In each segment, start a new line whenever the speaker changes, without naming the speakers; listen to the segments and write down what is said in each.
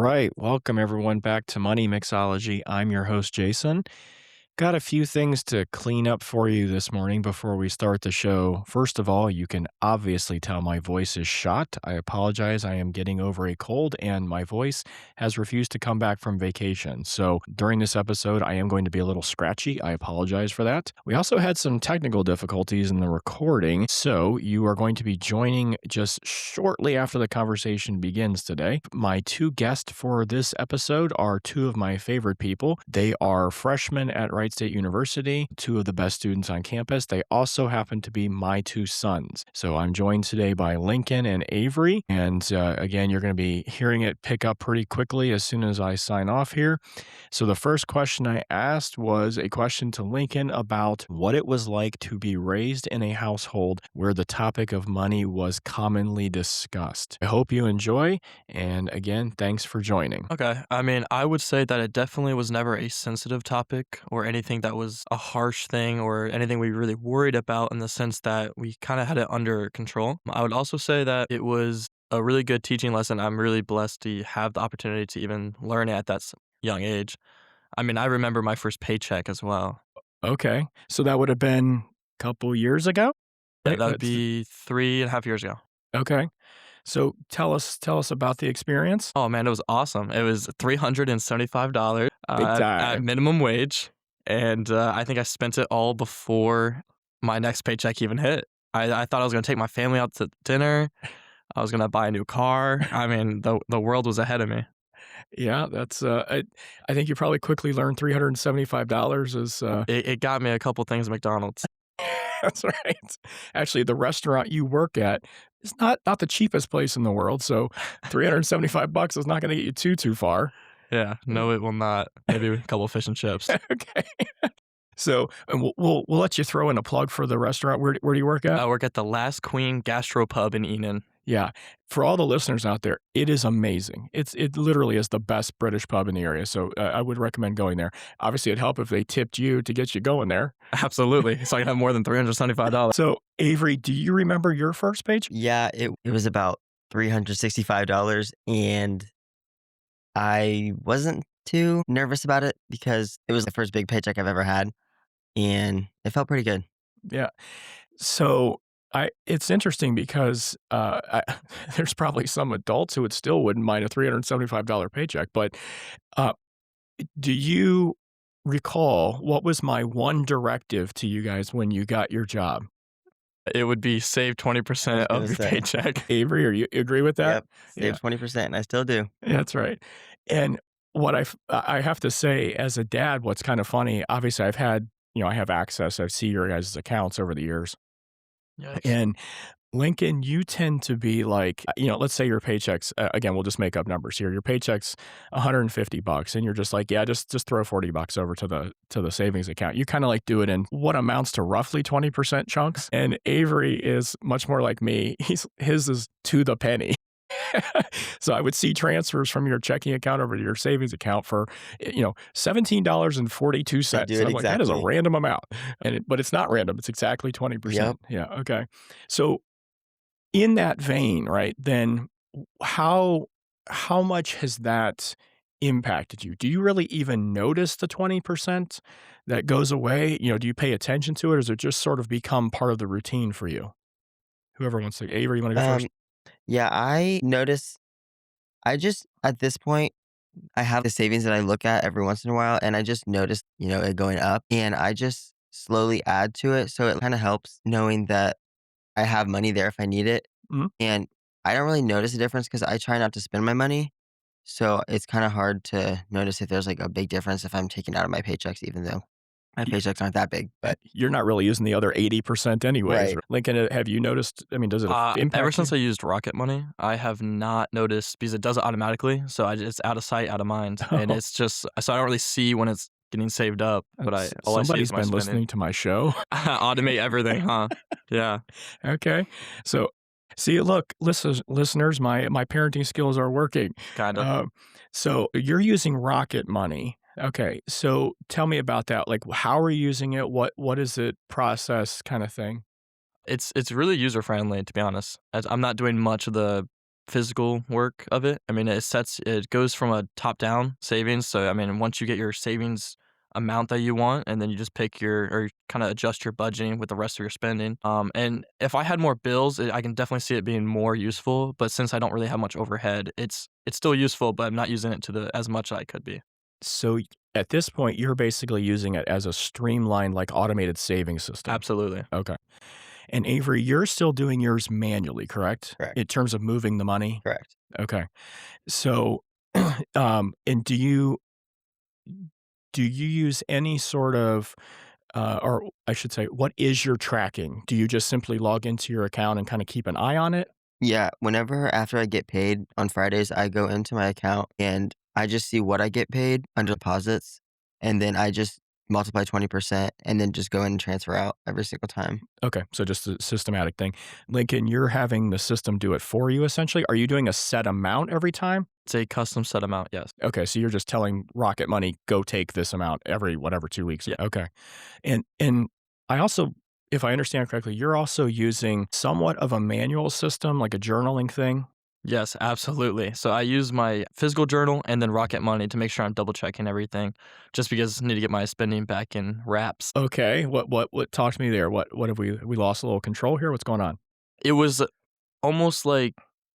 right. Welcome everyone back to Money Mixology. I'm your host, Jason. Got a few things to clean up for you this morning before we start the show. First of all, you can obviously tell my voice is shot. I apologize. I am getting over a cold and my voice has refused to come back from vacation. So during this episode, I am going to be a little scratchy. I apologize for that. We also had some technical difficulties in the recording. So you are going to be joining just shortly after the conversation begins today. My two guests for this episode are two of my favorite people. They are freshmen at Wright State University, two of the best students on campus. They also happen to be my two sons. So I'm joined today by Lincoln and Avery. And again, you're going to be hearing it pick up pretty quickly as soon as I sign off here. So the first question I asked was a question to Lincoln about what it was like to be raised in a household where the topic of money was commonly discussed. I hope you enjoy. And again, thanks for joining.
Okay. I would say that it definitely was never a sensitive topic or anything that was a harsh thing or anything we really worried about in the sense that we kind of had it under control. I would also say that it was a really good teaching lesson. I'm really blessed to have the opportunity to even learn it at that young age. I remember my first paycheck as well.
Okay. So that would have been a couple years ago?
Yeah,
Right?
that would be 3.5 years ago.
Okay. So tell us about the experience.
Oh man, it was awesome. It was $375
Big
at
time.
minimum wage. And I think I spent it all before my next paycheck even hit. I thought I was going to take my family out to dinner. I was going to buy a new car. The world was ahead of me.
Yeah, that's I think you probably quickly learned $375 is
It got me a couple things at McDonald's.
that's right. Actually, the restaurant you work at is not the cheapest place in the world, so $375 is not going to get you too far.
Yeah, no, it will not. Maybe a couple fish and chips.
Okay. So, and we'll let you throw in a plug for the restaurant. Where do you work at?
I work at the Last Queen Gastropub in Enon.
Yeah. For all the listeners out there, it is amazing. It literally is the best British pub in the area. So I would recommend going there. Obviously, it'd help if they tipped you to get you going there.
Absolutely. So I can have more than $375.
So Avery, do you remember your first paycheck?
Yeah, it was about $365, and I wasn't too nervous about it because it was the first big paycheck I've ever had, and it felt pretty good.
Yeah. So it's interesting because there's probably some adults who still wouldn't mind a $375 paycheck. But uh, do you recall what was my one directive to you guys when you got your job?
It would be save 20% of
gonna
your
say.
paycheck.
Avery, you agree with that?
Yep, saved 20%, and I still do.
That's right. And what I have to say as a dad, what's kind of funny, obviously I have access. I see your guys' accounts over the years.
Yikes.
And Lincoln, you tend to be like, let's say your paycheck's, again, we'll just make up numbers here. Your paycheck's $150 and you're just like, yeah, just throw $40 over to the savings account. You kind of like do it in what amounts to roughly 20% chunks. And Avery is much more like me. His is to the penny. So I would see transfers from your checking account over to your savings account for, $17.42.
I do it
I'm like, that is a
exactly.
random amount. But it's not random. It's exactly 20%.
Yep.
Yeah. Okay. So in that vein, right, then how much has that impacted you? Do you really even notice the 20% that goes away? Do you pay attention to it, or does it just sort of become part of the routine for you? Whoever wants to, Avery, you want to go first?
Yeah, I notice. At this point, I have the savings that I look at every once in a while, and I just notice, it going up, and I just slowly add to it. So it kind of helps knowing that I have money there if I need it.
Mhm.
And I don't really notice a difference because I try not to spend my money. So it's kind of hard to notice if there's like a big difference if I'm taking out of my paychecks, even though my paychecks aren't that big. But
You're not really using the other 80% anyways.
Right.
Lincoln, have you noticed? I mean, does it impact
Ever
you?
since I used Rocket Money, I have not noticed because it does it automatically. So it's out of sight, out of mind. And it's just, so I don't really see when it's getting saved up. But all I see
Somebody's
is my
been
spending.
listening to my show.
Automate everything, huh? Yeah.
Okay. So, see, look, listeners, my parenting skills are working.
Kind of.
So you're using Rocket Money. Okay. So tell me about that. Like, how are you using it? What is it process kind of thing?
It's really user friendly, to be honest. I'm not doing much of the physical work of it. I mean, it goes from a top-down savings, so, I mean, once you get your savings amount that you want, and then you just pick your or kinda adjust your budgeting with the rest of your spending, and if I had more bills, I can definitely see it being more useful, but since I don't really have much overhead, it's still useful, but I'm not using it to the as much as I could be.
So at this point, you're basically using it as a streamlined, like automated saving system.
Absolutely.
Okay. And Avery, you're still doing yours manually, correct?
Correct.
In terms of moving the money?
Correct.
Okay. So, and do you use any sort of, or I should say, what is your tracking? Do you just simply log into your account and kind of keep an eye on it?
Yeah, whenever after I get paid on Fridays, I go into my account and I just see what I get paid under deposits, and then I just multiply 20% and then just go in and transfer out every single time.
Okay, so just a systematic thing. Lincoln, you're having the system do it for you essentially. Are you doing a set amount every time?
It's a custom set amount, yes.
Okay, so you're just telling Rocket Money, go take this amount every whatever 2 weeks.
Yeah.
Okay, and I also, if I understand correctly, you're also using somewhat of a manual system, like a journaling thing.
Yes, absolutely. So I use my physical journal and then Rocket Money to make sure I'm double checking everything, just because I need to get my spending back in wraps.
Okay, what? Talk to me there. What have we lost a little control here? What's going on?
It was almost like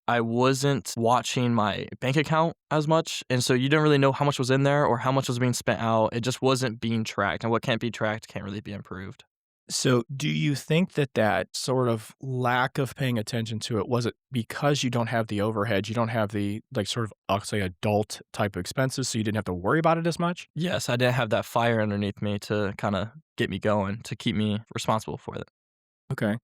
I wasn't watching my bank account as much, and so you didn't really know how much was in there or how much was being spent out. It just wasn't being tracked, and what can't be tracked can't really be improved.
So, do you think that that sort of lack of paying attention to it, was it because you don't have the overhead, you don't have the, like, sort of, I'll say, adult type of expenses, so you didn't have to worry about it as much?
Yes, I didn't have that fire underneath me to kinda get me going, to keep me responsible for it.
Okay.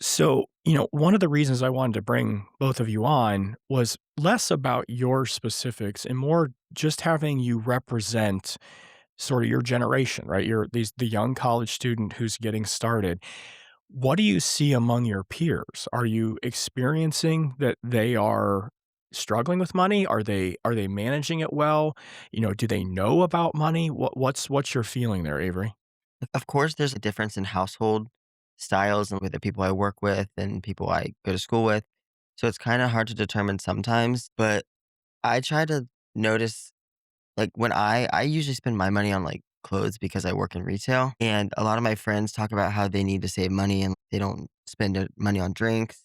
So, one of the reasons I wanted to bring both of you on was less about your specifics and more just having you represent sort of your generation, right? You're the young college student who's getting started. What do you see among your peers? Are you experiencing that they are struggling with money? Are they managing it well? Do they know about money? What's your feeling there, Avery?
Of course, there's a difference in household styles and with the people I work with and people I go to school with. So it's kind of hard to determine sometimes, but I try to notice like when I usually spend my money on like clothes because I work in retail and a lot of my friends talk about how they need to save money and they don't spend money on drinks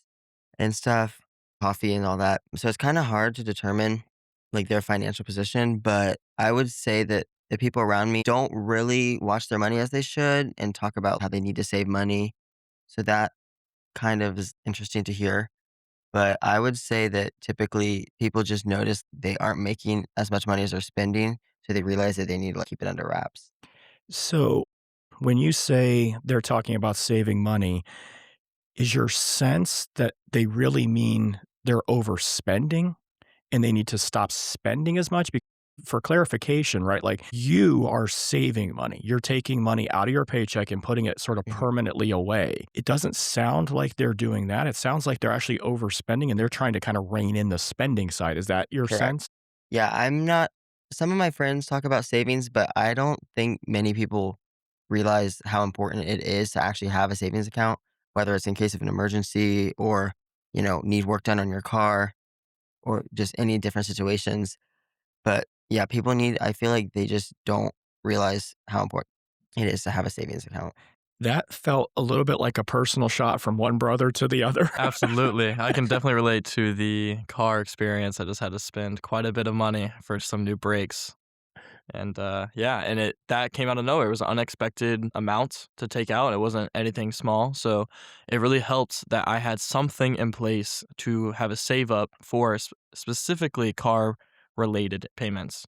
and stuff, coffee and all that. So it's kind of hard to determine like their financial position, but I would say that the people around me don't really watch their money as they should and talk about how they need to save money. So that kind of is interesting to hear. But I would say that typically people just notice they aren't making as much money as they're spending, so they realize that they need to like, keep it under wraps.
So, when you say they're talking about saving money, is your sense that they really mean they're overspending and they need to stop spending as much? For clarification, right? Like you are saving money. You're taking money out of your paycheck and putting it sort of
Mhm.
permanently away. It doesn't sound like they're doing that. It sounds like they're actually overspending and they're trying to kind of rein in the spending side. Is that your
Correct.
sense?
Yeah, I'm not some of my friends talk about savings, but I don't think many people realize how important it is to actually have a savings account, whether it's in case of an emergency or, need work done on your car or just any different situations. But yeah, I feel like they just don't realize how important it is to have a savings account.
That felt a little bit like a personal shot from one brother to the other.
Absolutely. I can definitely relate to the car experience. I just had to spend quite a bit of money for some new brakes. And, yeah, and that came out of nowhere. It was an unexpected amount to take out. It wasn't anything small, so it really helped that I had something in place to have a save up for specifically car-related payments.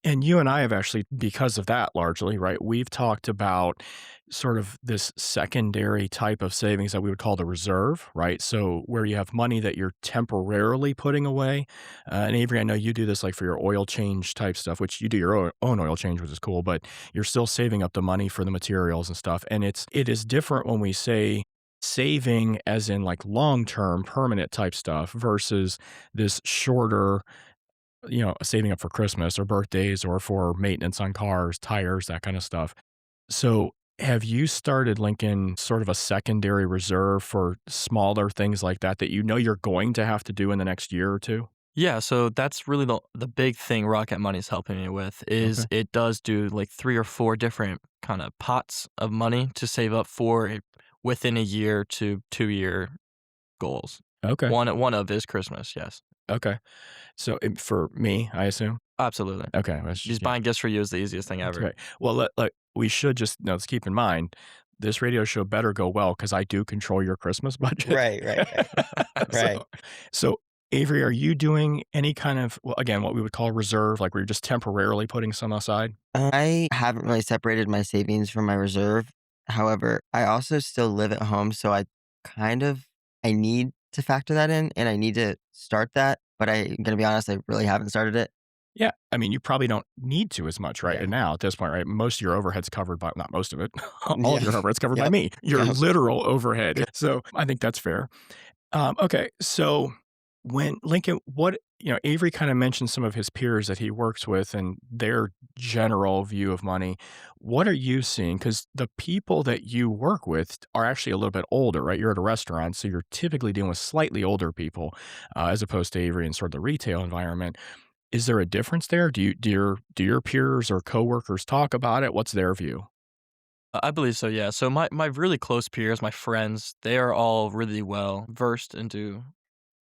And you and I have actually, because of that largely, right? We've talked about sort of this secondary type of savings that we would call the reserve, right? So where you have money that you're temporarily putting away. And Avery, I know you do this like for your oil change type stuff, which you do your own oil change, which is cool, but you're still saving up the money for the materials and stuff. And it is different when we say saving as in like long-term permanent type stuff versus this shorter, saving up for Christmas or birthdays or for maintenance on cars, tires, that kind of stuff. So Have you started linking sort of a secondary reserve for smaller things like that that you know you're going to have to do in the next year or 2?
Yeah, so that's really the big thing Rocket Money's helping me with
Okay.
is it does do like 3 or 4 different kinda pots of money to save up for within a year to 2-year goals.
Okay.
One of is Christmas, yes.
Okay. So, for me, I assume?
Absolutely.
Okay, that's
Just
yeah.
buying gifts for you is the easiest thing ever.
Okay. Well, we should just let's keep in mind, this radio show better go well because I do control your Christmas budget.
Right, right, right,
So
right.
so, Avery, are you doing any kind of, well, again, what we would call reserve, like, where you're just temporarily putting some aside?
I haven't really separated my savings from my reserve. However, I also still live at home, so kind of I need to factor that in, and I need to start that, but I'm gonna be honest, I really haven't started it.
Yeah, I mean, you probably don't need to as much right
Yeah.
now at this point, right? Most of your overhead's covered by, not most of it, all of
Yeah.
your overhead's covered by
Yep.
me, your
Yep.
literal overhead. So, I think that's fair. Okay, so when Lincoln, Avery kind of mentioned some of his peers that he works with and their general view of money. What are you seeing? Because the people that you work with are actually a little bit older, right? You're at a restaurant, so you're typically dealing with slightly older people, as opposed to Avery and sort of the retail environment. Is there a difference there? Do your peers or coworkers talk about it? What's their view?
I believe so, yeah. So my really close peers, my friends, they are all really well versed into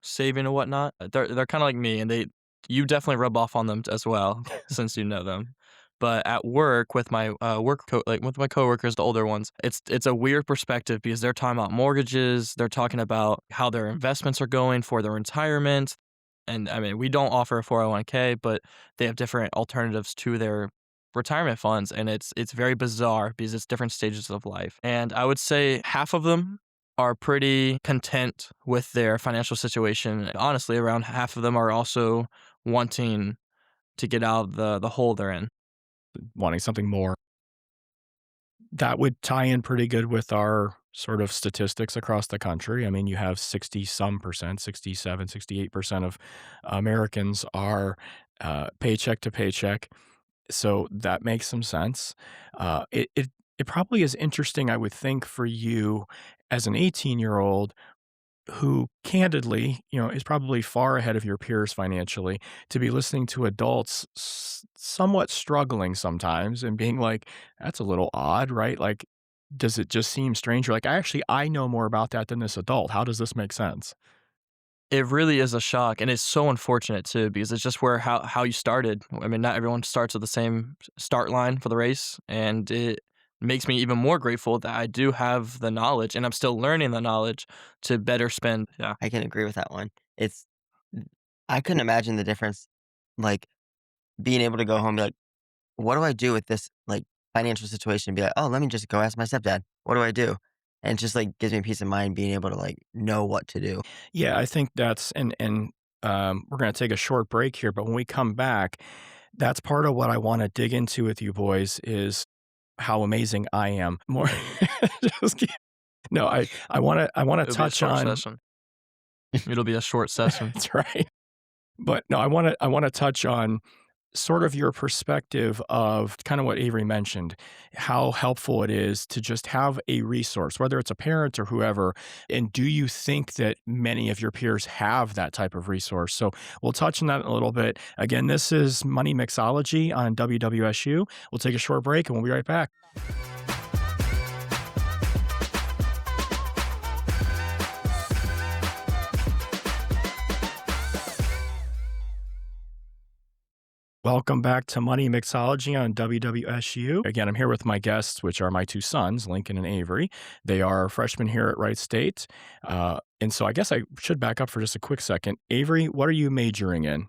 saving and whatnot. They're kinda like me, and you definitely rub off on them as well since you know them. But at work with my, with my coworkers, the older ones, it's a weird perspective because they're talking about mortgages, they're talking about how their investments are going for their retirement, and, I mean, we don't offer a 401k, but they have different alternatives to their retirement funds, and it's very bizarre because it's different stages of life. And I would say half of them are pretty content with their financial situation. Honestly, around half of them are also wanting to get out of the hole they're in.
Wanting something more. That would tie in pretty good with our sort of statistics across the country. I mean, you have 60 some percent, 67, 68% of Americans are paycheck to paycheck. So that makes some sense. It probably is interesting, I would think, for you as an 18-year-old who candidly, is probably far ahead of your peers financially, to be listening to adults somewhat struggling sometimes and being like, "That's a little odd," right? Like, does it just seem strange? You're like, I know more about that than this adult. How does this make sense?"
It really is a shock, and it's so unfortunate too because it's just where how you started. I mean, not everyone starts at the same start line for the race, and it makes me even more grateful that I do have the knowledge, and I'm still learning the knowledge to better spend. Yeah.
I can agree with that one. It's I couldn't imagine the difference, like, being able to go home and be like, "What do I do with this, like, financial situation?" And be like, "Oh, let me just go ask my stepdad. What do I do?" And it just, like, gives me peace of mind being able to, like, know what to do.
Yeah, I think that's, we're gonna take a short break here, but when we come back, that's part of what I wanna dig into with you boys is how amazing I am. More just kid No, I wanna
It'll be a
touch
short
on
session. It'll be a short session.
that's right. But no, I wanna touch on sort of your perspective of kind of what Avery mentioned, how helpful it is to just have a resource, whether it's a parent or whoever. And do you think that many of your peers have that type of resource? So we'll touch on that in a little bit. Again, this is Money Mixology on WWSU. We'll take a short break and we'll be right back. Welcome back to Money Mixology on WWSU. Again, I'm here with my guests, which are my two sons, Lincoln and Avery. They are freshmen here at Wright State. And so I guess I should back up for just a quick second. Avery, what are you majoring in?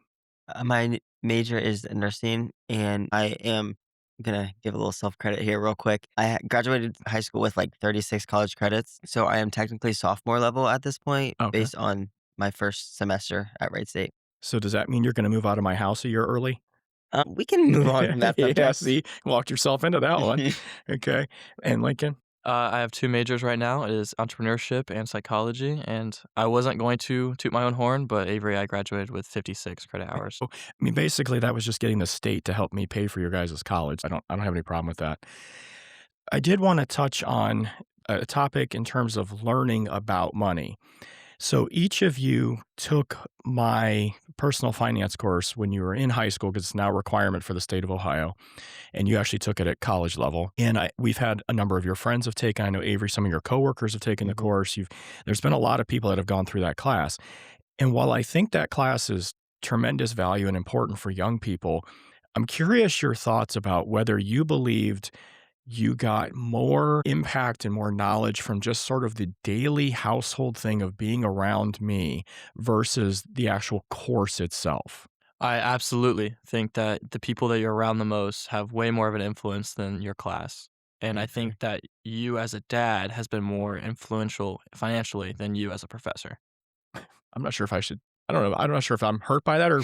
My major is nursing, and I am gonna give a little self credit here, real quick. Graduated high school with like 36 college credits, so I am technically sophomore level at this point,
Okay.
based on my first semester at Wright State.
So does that mean you're going to move out of my house a year early?
We can move on from that
Yeah,
subject.
see, walked yourself into that one. Okay. And Lincoln?
I have 2 majors right now. It is entrepreneurship and psychology, and I wasn't going to toot my own horn, but Avery, I graduated with 56 credit hours.
I mean, basically, that was just getting the state to help me pay for your guys' college. I don't have any problem with that. I did want to touch on a topic in terms of learning about money. So each of you took my personal finance course when you were in high school because it's now a requirement for the state of Ohio, and you actually took it at college level. And we've had a number of your friends have taken. I know Avery, some of your coworkers have taken the
Mhm.
course. There's been a lot of people that have gone through that class. And while I think that class is tremendous value and important for young people, I'm curious your thoughts about whether you believed you got more impact and more knowledge from just sort of the daily household thing of being around me versus the actual course itself.
I absolutely think that the people that you're around the most have way more of an influence than your class. And I think
Okay.
that you as a dad has been more influential financially than you as a professor.
I'm not sure if I should, I don't know. I'm not sure if I'm hurt by that or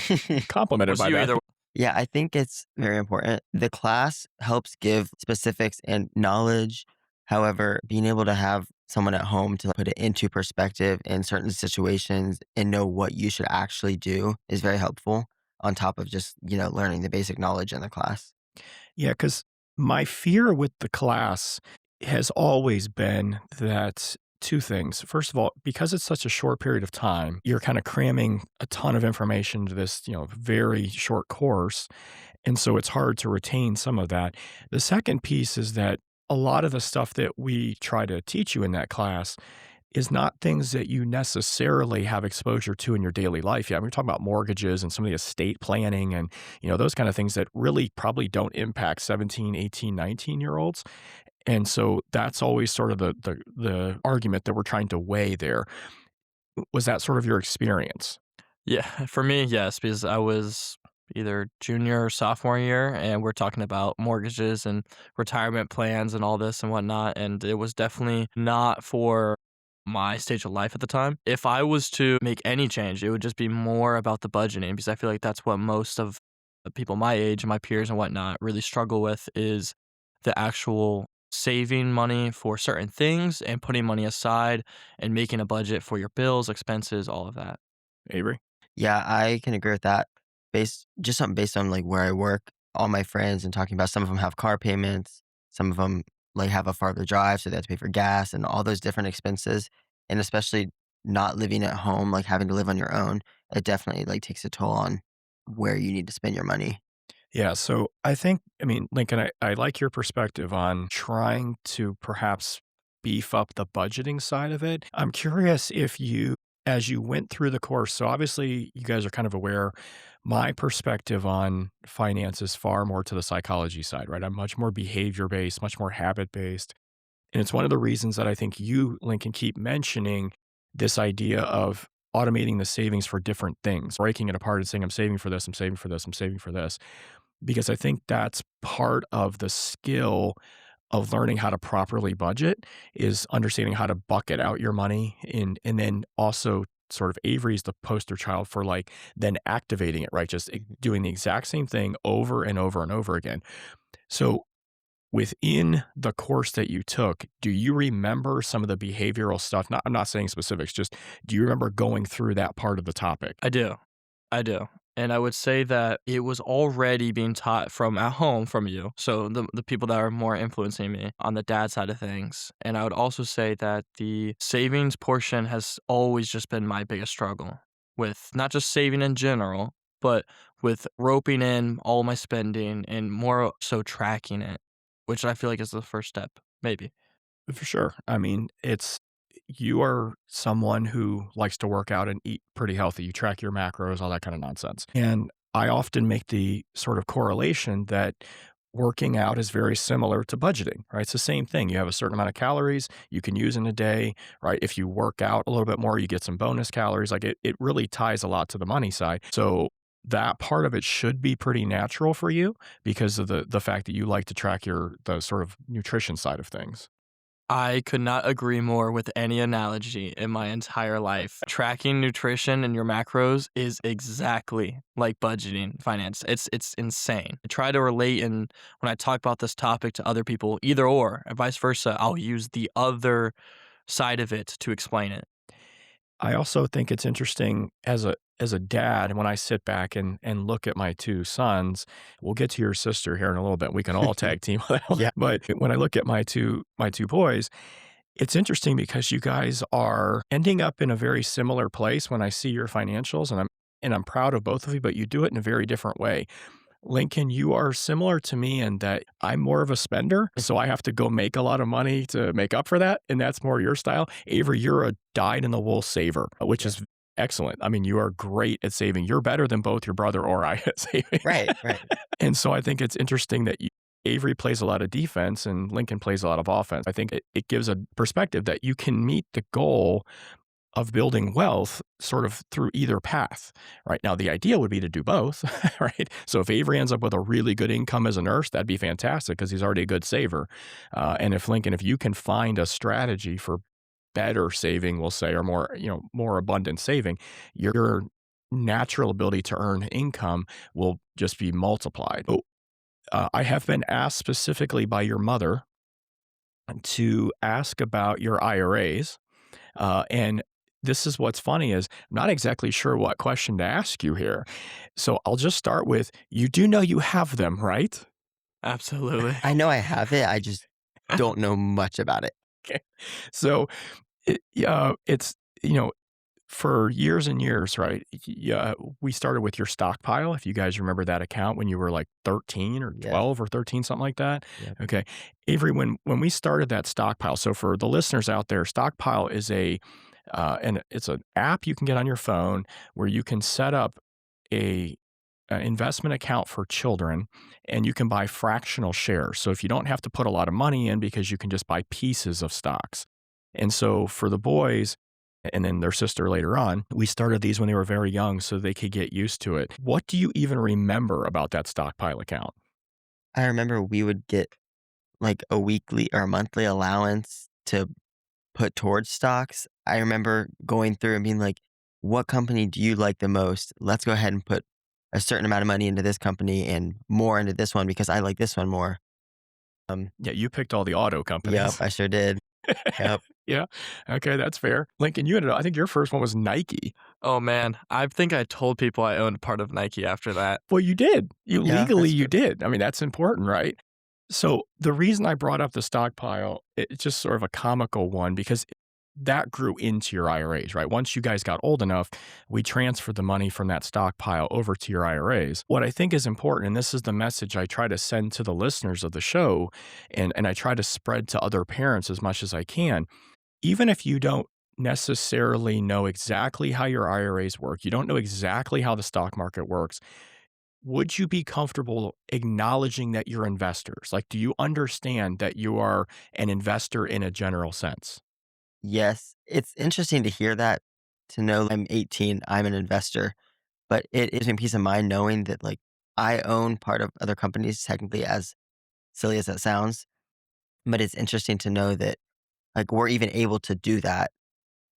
complimented
Was
by
you
that.
either
Yeah, I think it's very important. The class helps give specifics and knowledge. However, being able to have someone at home to put it into perspective in certain situations and know what you should actually do is very helpful on top of just, learning the basic knowledge in the class.
Yeah, because my fear with the class has always been that two things. First of all, because it's such a short period of time, you're kind of cramming a ton of information into this, very short course. And so it's hard to retain some of that. The second piece is that a lot of the stuff that we try to teach you in that class is not things that you necessarily have exposure to in your daily life. Yeah, we're talking about mortgages and some of the estate planning and, those kind of things that really probably don't impact 17, 18, 19-year-olds. And so that's always sort of the argument that we're trying to weigh there. Was that sort of your experience?
Yeah, for me, yes, because I was either junior or sophomore year, and we're talking about mortgages and retirement plans and all this and whatnot. And it was definitely not for my stage of life at the time. If I was to make any change, it would just be more about the budgeting because I feel like that's what most of the people my age and my peers and whatnot really struggle with is the actual saving money for certain things and putting money aside and making a budget for your bills, expenses, all of that.
Avery?
Yeah, I can agree with that. Just something based on like where I work, all my friends and talking about some of them have car payments, some of them like have a farther drive, so they have to pay for gas and all those different expenses. And especially not living at home, like having to live on your own, it definitely like takes a toll on where you need to spend your money.
Yeah, so I mean, Lincoln, I like your perspective on trying to perhaps beef up the budgeting side of it. I'm curious if you, as you went through the course, so obviously you guys are kind of aware, my perspective on finance is far more to the psychology side, right? I'm much more behavior based, much more habit based. And it's one of the reasons that I think you, Lincoln, keep mentioning this idea of automating the savings for different things, breaking it apart and saying, I'm saving for this, I'm saving for this, I'm saving for this because I think that's part of the skill of learning how to properly budget is understanding how to bucket out your money and then also sort of Avery's the poster child for like then activating it, right? Just
Mhm.
doing the exact same thing over and over and over again. So within the course that you took, do you remember some of the behavioral stuff? Not, I'm not saying specifics, just do you remember going through that part of the topic?
I do. I do. And I would say that it was already being taught from at home from you. So the people that are more influencing me on the dad side of things. And I would also say that the savings portion has always just been my biggest struggle with not just saving in general, but with roping in all my spending and more so tracking it, which I feel like is the first step, maybe.
For sure. I mean, you are someone who likes to work out and eat pretty healthy. You track your macros, all that kind of nonsense. And I often make the sort of correlation that working out is very similar to budgeting, right? It's the same thing. You have a certain amount of calories you can use in a day, right? If you work out a little bit more, you get some bonus calories. Like it really ties a lot to the money side. So that part of it should be pretty natural for you because of the fact that you like to track the sort of nutrition side of things.
I could not agree more with any analogy in my entire life. Tracking nutrition and your macros is exactly like budgeting finance. It's insane. I try to relate and when I talk about this topic to other people, either or, and vice versa, I'll use the other side of it to explain it.
I also think it's interesting as a dad, when I sit back and look at my 2 sons, we'll get to your sister here in a little bit. We can all tag team on that one.
Yeah.
But when I look at my two boys, it's interesting because you guys are ending up in a very similar place when I see your financials, and I'm proud of both of you, but you do it in a very different way. Lincoln, you are similar to me in that I'm more of a spender, so I have to go make a lot of money to make up for that, and that's more your style. Avery, you're a dyed-in-the-wool saver, which
Yeah.
is excellent. I mean, you are great at saving. You're better than both your brother or I at saving.
Right, right.
And so I think it's interesting that Avery plays a lot of defense and Lincoln plays a lot of offense. I think it gives a perspective that you can meet the goal of building wealth sort of through either path. Right now, the idea would be to do both, right? So if Avery ends up with a really good income as a nurse, that'd be fantastic because he's already a good saver. And if Lincoln, if you can find a strategy for better saving, we'll say, or more, more abundant saving, your natural ability to earn income will just be multiplied. Oh, I have been asked specifically by your mother to ask about your IRAs. And this is what's funny is I'm not exactly sure what question to ask you here. So I'll just start with, you do know you have them, right?
Absolutely.
I know I have it, I just don't know much about it.
Okay. So it's, for years and years, right? Yeah, we started with your stockpile. If you guys remember that account when you were like 13 or
Yes.
12 or 13, something like that.
Yep.
Okay. Avery, when we started that stockpile, so for the listeners out there, stockpile is and it's an app you can get on your phone where you can set up a an investment account for children and you can buy fractional shares. So if you don't have to put a lot of money in because you can just buy pieces of stocks. And so for the boys and then their sister later on, we started these when they were very young so they could get used to it. What do you even remember about that stockpile account?
I remember we would get, like, a weekly or a monthly allowance to put towards stocks. I remember going through and being like, "What company do you like the most? Let's go ahead and put a certain amount of money into this company and more into this one because I like this one more." Um,
Yeah, you picked all the auto
yep,
companies.
I sure did. Yep.
Yeah. Okay, that's fair. Lincoln, you ended up, I think your first one was Nike.
Oh, man. I think I told people I owned part of Nike after that.
Well, you did. You
Yeah,
legally
that's
you
true.
did. I mean, that's important, right? So the reason I brought up the stockpile, it's just sort of a comical one because that grew into your IRAs, right? Once you guys got old enough, we transferred the money from that stockpile over to your IRAs. What I think is important, and this is the message I try to send to the listeners of the show, and I try to spread to other parents as much as I can, even if you don't necessarily know exactly how your IRAs work, you don't know exactly how the stock market works, would you be comfortable acknowledging that you're investors? Like, do you understand that you are an investor in a general sense?
Yes, it's interesting to hear that, to know I'm 18, I'm an investor, but it gives me peace of mind knowing that, like, I own part of other companies, technically, as silly as that sounds, but it's interesting to know that, like, we're even able to do that,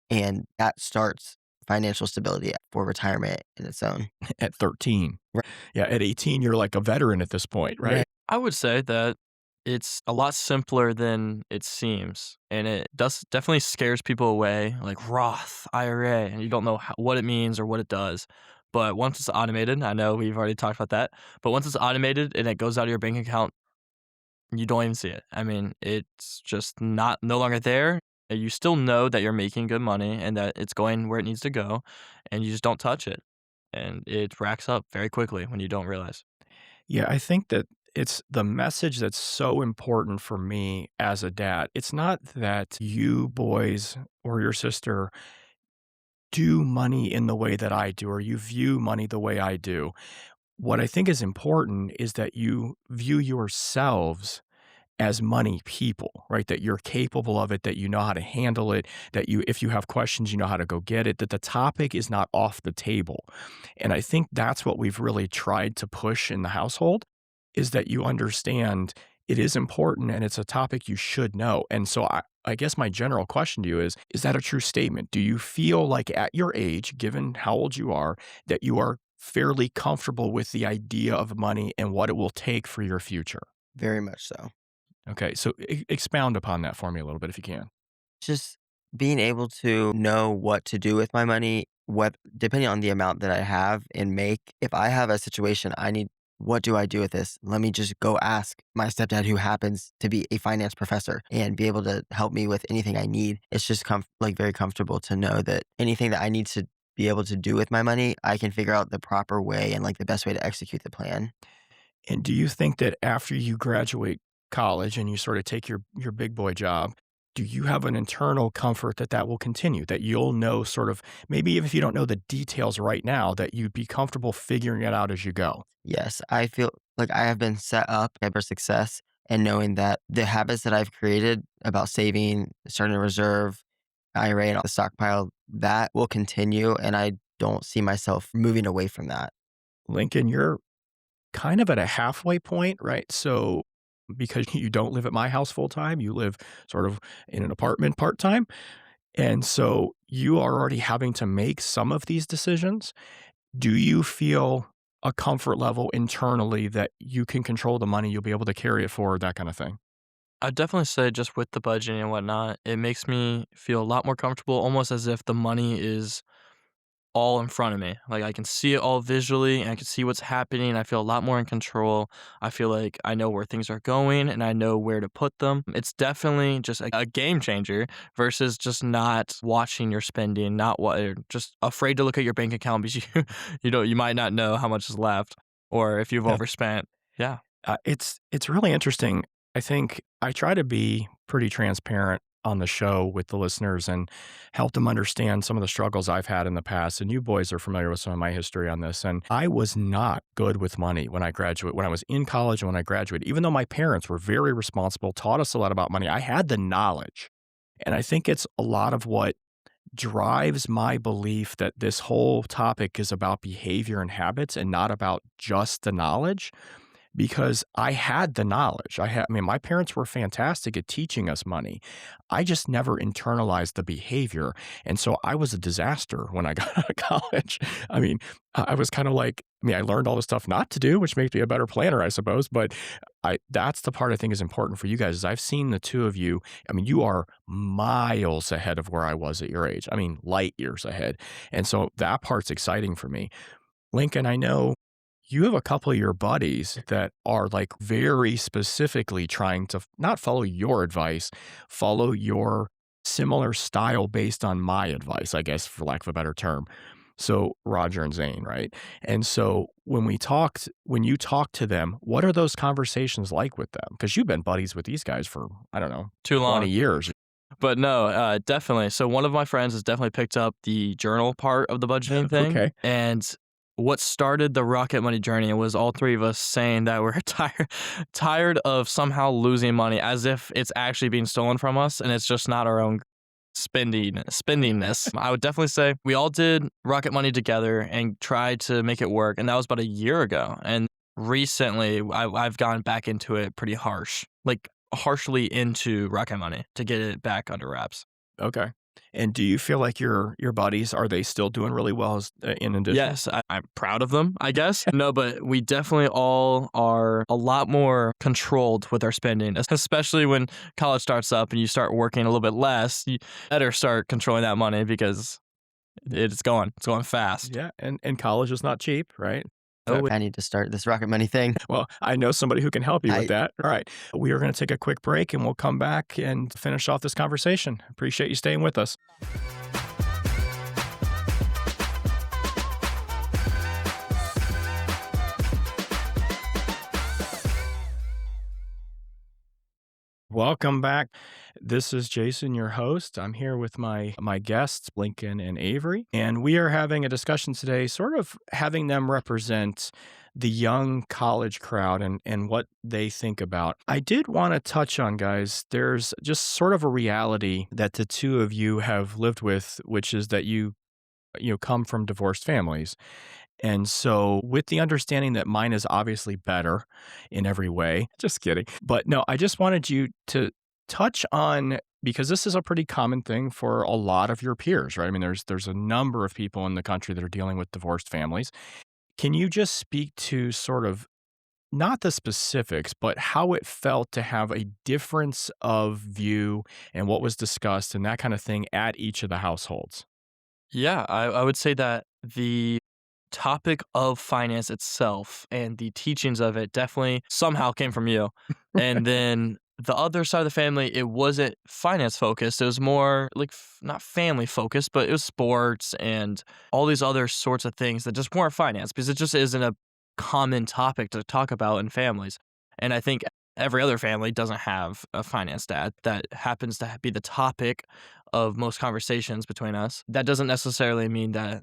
and that starts financial stability for retirement in its own.
At 13.
Right,
Yeah, at 18, you're like a veteran at this point, right?
right.
I would say that it's a lot simpler than it seems, and it does definitely scares people away, like Roth, IRA, and you don't know what it means or what it does. But once it's automated, I know we've already talked about that, but once it's automated and it goes out of your bank account, you don't even see it. I mean, it's just not no longer there. You still know that you're making good money and that it's going where it needs to go, and you just don't touch it. And it racks up very quickly when you don't realize.
Yeah, I think that it's the message that's so important for me as a dad. It's not that you boys or your sister do money in the way that I do, or you view money the way I do. What I think is important is that you view yourselves as money people, right? That you're capable of it, that you know how to handle it, that you, if you have questions, you know how to go get it, that the topic is not off the table. And I think that's what we've really tried to push in the household is that you understand it is important and it's a topic you should know. And so I guess my general question to you is that a true statement? Do you feel like at your age, given how old you are, that you are fairly comfortable with the idea of money and what it will take for your future?
Very much so.
Okay, so expound upon that for me a little bit if you can.
Just being able to know what to do with my money, what depending on the amount that I have and make, if I have a situation I need, what do I do with this? Let me just go ask my stepdad, who happens to be a finance professor, and be able to help me with anything I need. It's just like very comfortable to know that anything that I need to be able to do with my money, I can figure out the proper way and like the best way to execute the plan.
And do you think that after you graduate college and you sort of take your big boy job, do you have an internal comfort that that will continue? That you'll know sort of maybe even if you don't know the details right now, that you'd be comfortable figuring it out as you go?
Yes, I feel like I have been set up for success, and knowing that the habits that I've created about saving, starting a reserve, IRA, and all the stockpile, that will continue. And I don't see myself moving away from that.
Lincoln, you're kind of at a halfway point, right? So because you don't live at my house full time, you live sort of in an apartment part time. And so you are already having to make some of these decisions. Do you feel a comfort level internally that you can control the money, you'll be able to carry it forward, that kind of thing?
I'd definitely say just with the budgeting and whatnot, it makes me feel a lot more comfortable, almost as if the money is all in front of me. Like I can see it all visually and I can see what's happening. I feel a lot more in control. I feel like I know where things are going and I know where to put them. It's definitely just a game changer versus just not watching your spending, not what just afraid to look at your bank account because you might not know how much is left or if you've
Yeah.
overspent. Yeah.
It's really interesting. I think I try to be pretty transparent on the show with the listeners and help them understand some of the struggles I've had in the past. And you boys are familiar with some of my history on this. And I was not good with money when when I was in college and when I graduated, even though my parents were very responsible, taught us a lot about money. I had the knowledge. And I think it's a lot of what drives my belief that this whole topic is about behavior and habits and not about just the knowledge because I had the knowledge. I mean, my parents were fantastic at teaching us money. I just never internalized the behavior. And so I was a disaster when I got out of college. I mean, I was kind of like, I mean, I learned all the stuff not to do, which makes me a better planner, I suppose. But that's the part I think is important for you guys is I've seen the two of you. I mean, you are miles ahead of where I was at your age. I mean, light years ahead. And so that part's exciting for me. Lincoln, I know you have a couple of your buddies that are like very specifically trying to not follow your advice, follow your similar style based on my advice, I guess, for lack of a better term. So Roger and Zane, right? And so when you talked to them, what are those conversations like with them? Because you've been buddies with these guys for, I don't know,
Too
20
long.
years.
But no, definitely. So one of my friends has definitely picked up the journal part of the budgeting thing.
Okay.
And what started the Rocket Money journey was all three of us saying that we're tired of somehow losing money as if it's actually being stolen from us and it's just not our own spendingness. I would definitely say we all did Rocket Money together and tried to make it work. And that was about a year ago. And recently I've gone back into it pretty harshly into Rocket Money to get it back under wraps.
Okay. And do you feel like your buddies, are they still doing really well in addition?
Yes, I'm proud of them, I guess. No, but we definitely all are a lot more controlled with our spending, especially when college starts up and you start working a little bit less. You better start controlling that money because it's going fast.
Yeah, and college is not cheap, right?
Oh,
I need to start this Rocket Money thing.
Well, I know somebody who can help you with
I
that. All right. We are going to take a quick break and we'll come back and finish off this conversation. Appreciate you staying with us. Welcome back. This is Jason, your host. I'm here with my guests, Lincoln and Avery, and we are having a discussion today, sort of having them represent the young college crowd and what they think about. I did want to touch on, guys, there's just sort of a reality that the two of you have lived with, which is that you come from divorced families. And so, with the understanding that mine is obviously better in every way, just kidding. But no, I just wanted you to touch on because this is a pretty common thing for a lot of your peers, right? I mean, there's a number of people in the country that are dealing with divorced families. Can you just speak to sort of not the specifics, but how it felt to have a difference of view and what was discussed and that kind of thing at each of the households.
Yeah, I would say that the topic of finance itself and the teachings of it definitely somehow came from you. And then the other side of the family, it wasn't finance focused. It was more like not family focused, but it was sports and all these other sorts of things that just weren't finance because it just isn't a common topic to talk about in families. And I think every other family doesn't have a finance dad that happens to be the topic of most conversations between us. That doesn't necessarily mean that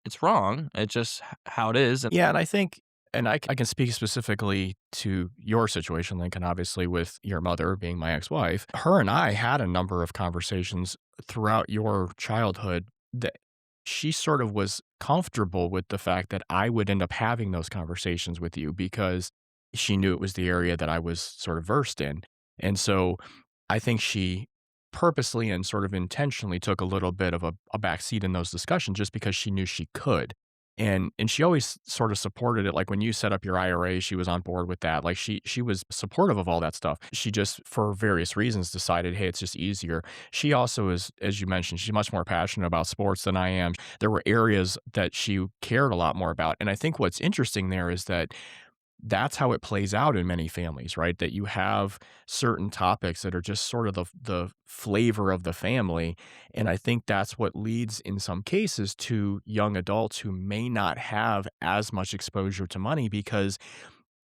it's wrong. It's just how it is. And
Yeah, and I think and I can speak specifically to your situation, Lincoln, obviously, with your mother being my ex-wife. Her and I had a number of conversations throughout your childhood that she sort of was comfortable with the fact that I would end up having those conversations with you because she knew it was the area that I was sort of versed in. And so I think she purposely and sort of intentionally took a little bit of a back seat in those discussions just because she knew she could. And she always sort of supported it, like, when you set up your IRA, she was on board with that, like, she was supportive of all that stuff. She just, for various reasons, decided, "Hey, it's just easier." She also is, as you mentioned, she's much more passionate about sports than I am. There were areas that she cared a lot more about, and I think what's interesting there is that that's how it plays out in many families, right? That you have certain topics that are just sort of the flavor of the family, and I think that's what leads in some cases to young adults who may not have as much exposure to money because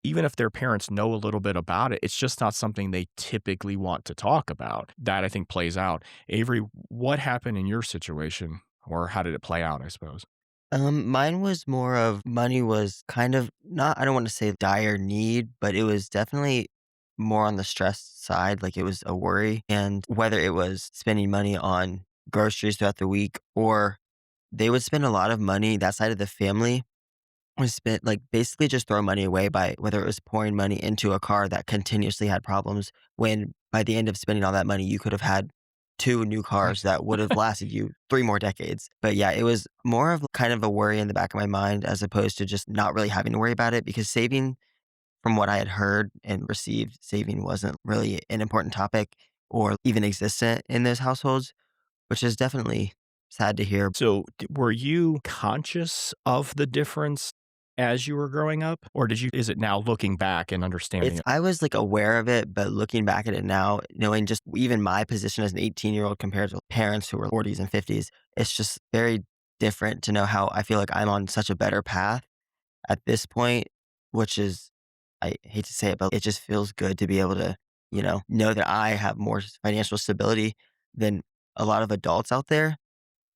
even if their parents know a little bit about it, it's just not something they typically want to talk about. That I think plays out. Avery, what happened in your situation, or how did it play out, I suppose?
Mine was more of money was kind of not, I don't want to say dire need, but it was definitely more on the stress side. Like it was a worry. And whether it was spending money on groceries throughout the week or they would spend a lot of money, that side of the family was spent like basically just throw money away by whether it was pouring money into a car that continuously had problems when by the end of spending all that money, you could have had 2 new cars that would have lasted you 3 more decades. But yeah, it was more of kind of a worry in the back of my mind as opposed to just not really having to worry about it because saving from what I had heard and received, saving wasn't really an important topic or even existent in those households, which is definitely sad to hear.
So, were you conscious of the difference as you were growing up? Or did you is it now looking back and understanding
It's
it?
I was, like, aware of it, but looking back at it now, knowing just even my position as an 18-year-old compared to parents who were 40s and 50s, it's just very different to know how I feel like I'm on such a better path at this point, which is I hate to say it, but it just feels good to be able to, know that I have more financial stability than a lot of adults out there.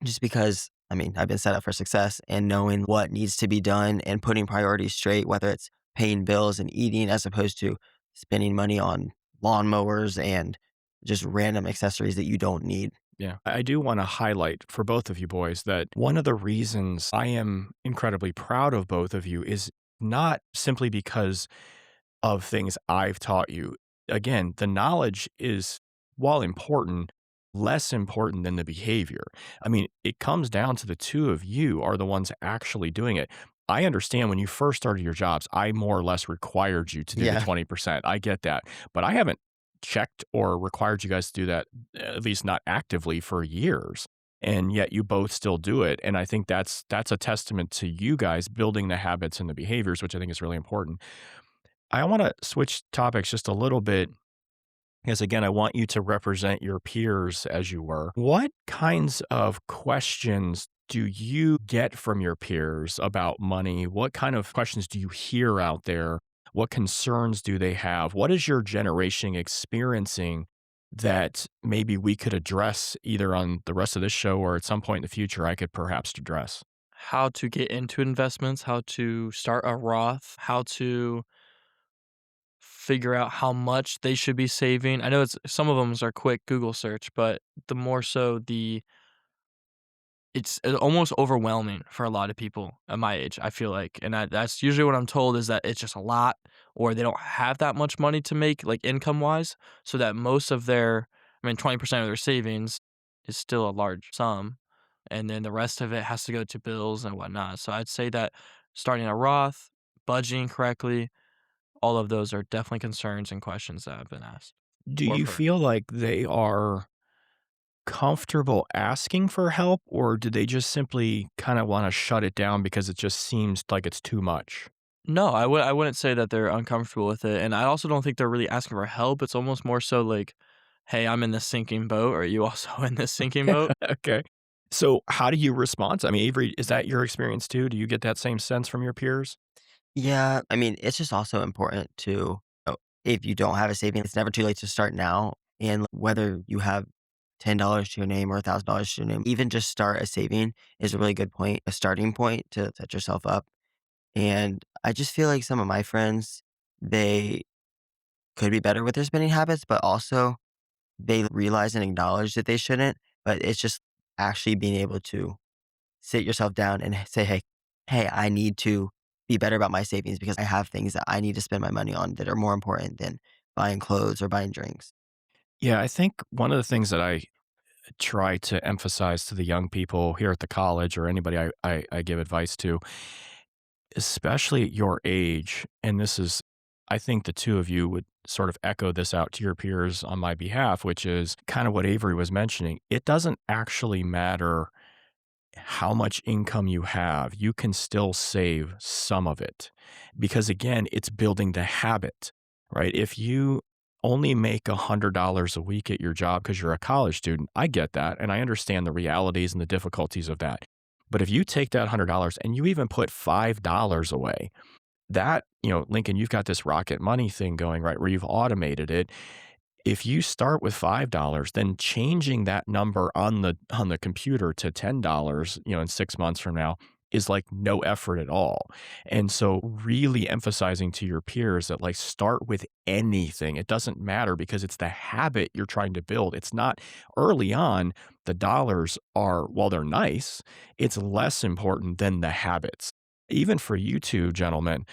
Just because, I mean, I've been set up for success and knowing what needs to be done and putting priorities straight, whether it's paying bills and eating as opposed to spending money on lawnmowers and just random accessories that you don't need.
Yeah. I do wanna highlight for both of you boys that one of the reasons I am incredibly proud of both of you is not simply because of things I've taught you. Again, the knowledge is, while important, less important than the behavior. I mean, it comes down to the two of you are the ones actually doing it. I understand when you first started your jobs, I more or less required you to do the
Yeah.
20%. I get that. But I haven't checked or required you guys to do that, at least not actively, for years. And yet you both still do it. And I think that's a testament to you guys building the habits and the behaviors, which I think is really important. I want to switch topics just a little bit because, again, I want you to represent your peers as you were. What kinds of questions do you get from your peers about money? What kind of questions do you hear out there? What concerns do they have? What is your generation experiencing that maybe we could address either on the rest of this show or at some point in the future I could perhaps address?
how to get into investments, how to start a Roth, how to figure out how much they should be saving. I know it's some of them are quick Google search, but the more so it's almost overwhelming for a lot of people at my age, I feel like, and that's usually what I'm told is that it's just a lot, or they don't have that much money to make, like, income-wise, so that most of their 20% of their savings is still a large sum, and then the rest of it has to go to bills and whatnot, so I'd say that starting a Roth, budgeting correctly, all of those are definitely concerns and questions that have been asked
Do
or
you
heard.
feel like they are comfortable asking for help, or do they just simply kinda wanna shut it down because it just seems like it's too much?
No, I wouldn't say that they're uncomfortable with it, and I also don't think they're really asking for help. It's almost more so like, "Hey, I'm in this sinking boat. Are you also in this sinking boat?"
Okay. So, how do you respond? I mean, Avery, is that your experience too? Do you get that same sense from your peers?
Yeah, I mean, it's just also important to, if you don't have a savings, it's never too late to start now. And whether you have $10 to your name or $1,000 to your name, even just start a saving is a really good point, a starting point to set yourself up. And I just feel like some of my friends, they could be better with their spending habits, but also they realize and acknowledge that they shouldn't. But it's just actually being able to sit yourself down and say, hey, I need to be better about my savings because I have things that I need to spend my money on that are more important than buying clothes or buying drinks.
Yeah, I think one of the things that I try to emphasize to the young people here at the college or anybody I give advice to, especially at your age, and this is, I think the two of you would sort of echo this out to your peers on my behalf, which is kind of what Avery was mentioning. It doesn't actually matter how much income you have, you can still save some of it because, again, it's building the habit, right? If you only make $100 a week at your job because you're a college student, I get that. And I understand the realities and the difficulties of that. But if you take that $100 and you even put $5 away, that, Lincoln, you've got this Rocket Money thing going, right? Where you've automated it. If you start with $5, then changing that number on the computer to $10, in 6 months from now is like no effort at all. And so really emphasizing to your peers that like start with anything. It doesn't matter because it's the habit you're trying to build. It's not early on, the dollars are, while they're nice, it's less important than the habits. Even for you two gentlemen,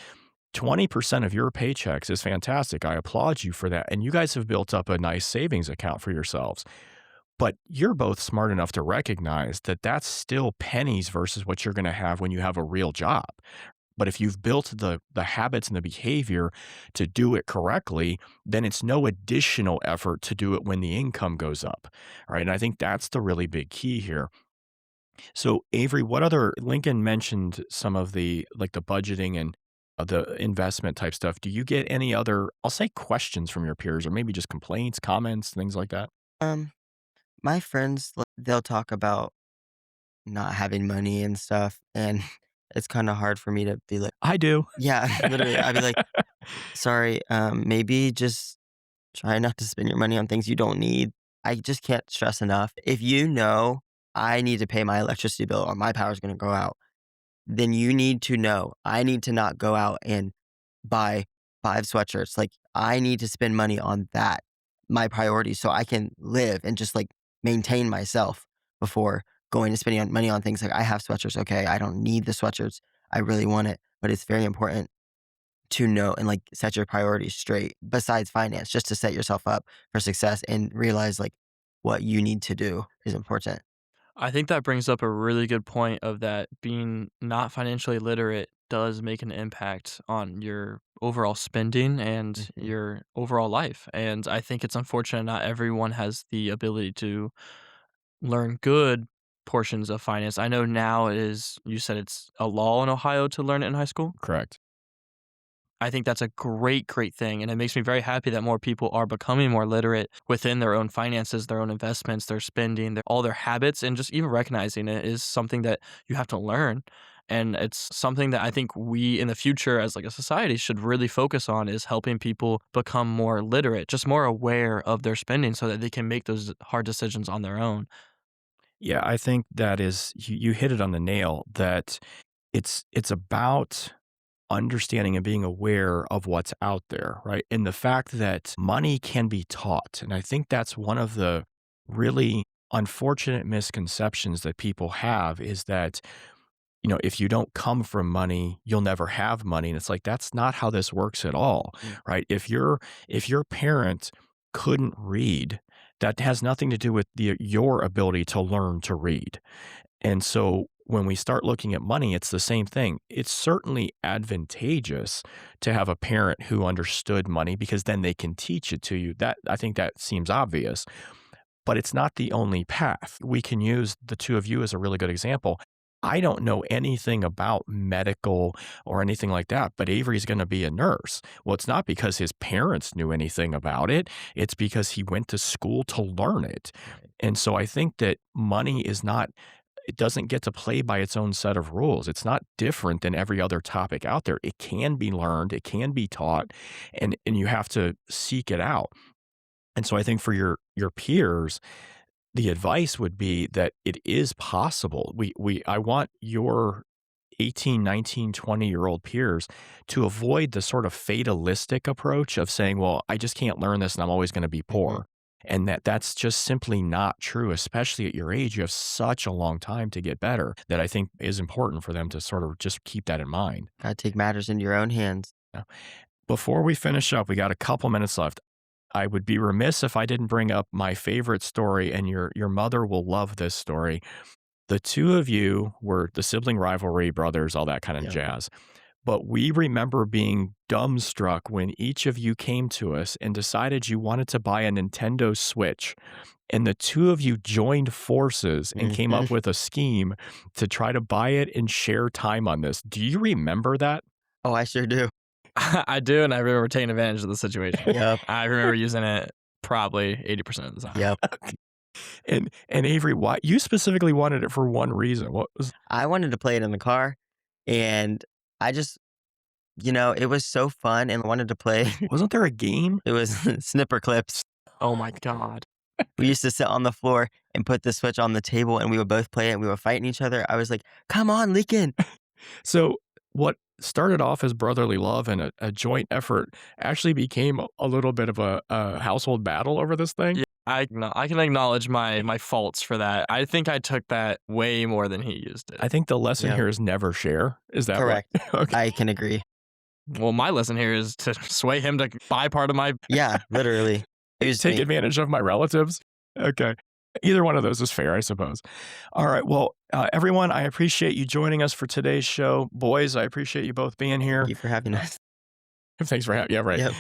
20% of your paychecks is fantastic. I applaud you for that. And you guys have built up a nice savings account for yourselves. But you're both smart enough to recognize that that's still pennies versus what you're going to have when you have a real job. But if you've built the habits and the behavior to do it correctly, then it's no additional effort to do it when the income goes up. Right. And I think that's the really big key here. So, Avery, what other Lincoln mentioned some of the like the budgeting and the investment type stuff. Do you get any other, I'll say questions from your peers or maybe just complaints, comments, things like that?
Um, my friends, they'll talk about not having money and stuff, and it's kind of hard for me to be like,
I do.
yeah, literally, I'd be like, sorry, maybe just try not to spend your money on things you don't need. I just can't stress enough. If you know I need to pay my electricity bill or my power's going to go out, then you need to know I need to not go out and buy 5 sweatshirts. Like, I need to spend money on that, my priority, so I can live and just, like, maintain myself before going and spending money on things like, I have sweatshirts, okay, I don't need the sweatshirts, I really want it, but it's very important to know and, like, set your priorities straight besides finance, just to set yourself up for success and realize, like, what you need to do is important.
I think that brings up a really good point of that being not financially literate does make an impact on your overall spending and
Mhm.
your overall life. And I think it's unfortunate not everyone has the ability to learn good portions of finance. I know now it is, you said it's a law in Ohio to learn it in high school.
Correct.
I think that's a great, great thing, and it makes me very happy that more people are becoming more literate within their own finances, their own investments, their spending, all their habits, and just even recognizing it is something that you have to learn. And it's something that I think we in the future as like a society should really focus on is helping people become more literate, just more aware of their spending so that they can make those hard decisions on their own.
Yeah, I think that is you hit it on the nail that it's about understanding and being aware of what's out there, right? And the fact that money can be taught. And I think that's one of the really unfortunate misconceptions that people have is that, if you don't come from money, you'll never have money. And it's like that's not how this works at all,
Mm.
right? If your parent couldn't read, that has nothing to do with your ability to learn to read. And so when we start looking at money, it's the same thing. It's certainly advantageous to have a parent who understood money because then they can teach it to you. That I think that seems obvious, but it's not the only path. We can use the two of you as a really good example. I don't know anything about medical or anything like that, but Avery's going to be a nurse. Well, it's not because his parents knew anything about it. It's because he went to school to learn it. And so I think that money is not, it doesn't get to play by its own set of rules. It's not different than every other topic out there. It can be learned, it can be taught, and you have to seek it out. And so I think for your peers, the advice would be that it is possible. I want your 18, 19, 20-year-old peers to avoid the sort of fatalistic approach of saying, well, I just can't learn this and I'm always going to be
Mhm.
poor. And that's just simply not true, especially at your age. You have such a long time to get better that I think is important for them to sort of just keep that in mind.
Gotta take matters into your own hands.
Yeah. Before we finish up, we got a couple minutes left. I would be remiss if I didn't bring up my favorite story, and your mother will love this story. The two of you were the sibling rivalry brothers, all that kind of
Yep.
jazz. But we remember being dumbstruck when each of you came to us and decided you wanted to buy a Nintendo Switch. And the two of you joined forces and came up
Mhm.
with a scheme to try to buy it and share time on this. Do you remember that?
Oh, I sure do.
I do, and I remember taking advantage of the situation.
Yep.
I remember using it probably 80% of the time.
Yep.
And Avery, why you specifically wanted it for one reason? What was
I wanted to play it in the car, and I just, it was so fun and I wanted to play.
wasn't there a game?
It was snipper clips.
Oh my god.
We used to sit on the floor and put the Switch on the table, and we would both play it, and we were fighting each other. I was like, "Come on, Leakin."
So what started off as brotherly love and a joint effort actually became a little bit of a household battle over this thing?
Yeah, I can acknowledge my faults for that. I think I took that way more than he used it.
I think the lesson
Yep.
here is never share. Is that right?
Correct.
Okay.
I can agree.
Well, my lesson here is to sway him to buy part of my.
Yeah, literally. It was
Take
me.
advantage of my relatives? Okay. Either one of those is fair, I suppose. All right. Well, everyone, I appreciate you joining us for today's show. Boys, I appreciate you both being here.
Thank you for having us.
Thanks for having. Yeah, right.
Yep.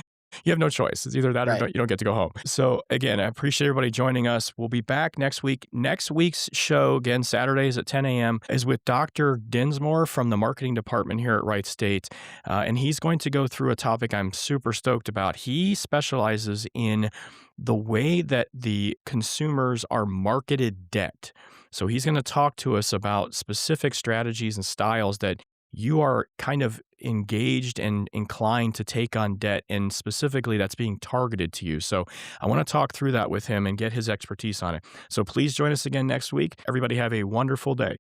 You have no choice. It's either that or
Right.
you don't get to go home. So again, I appreciate everybody joining us. We'll be back next week. Next week's show, again, Saturdays at 10 a.m., is with Dr. Dinsmore from the marketing department here at Wright State. And he's going to go through a topic I'm super stoked about. He specializes in the way that the consumers are marketed debt. So he's going to talk to us about specific strategies and styles that you are kind of engaged and inclined to take on debt, and specifically that's being targeted to you. So I want to talk through that with him and get his expertise on it. So please join us again next week. Everybody have a wonderful day.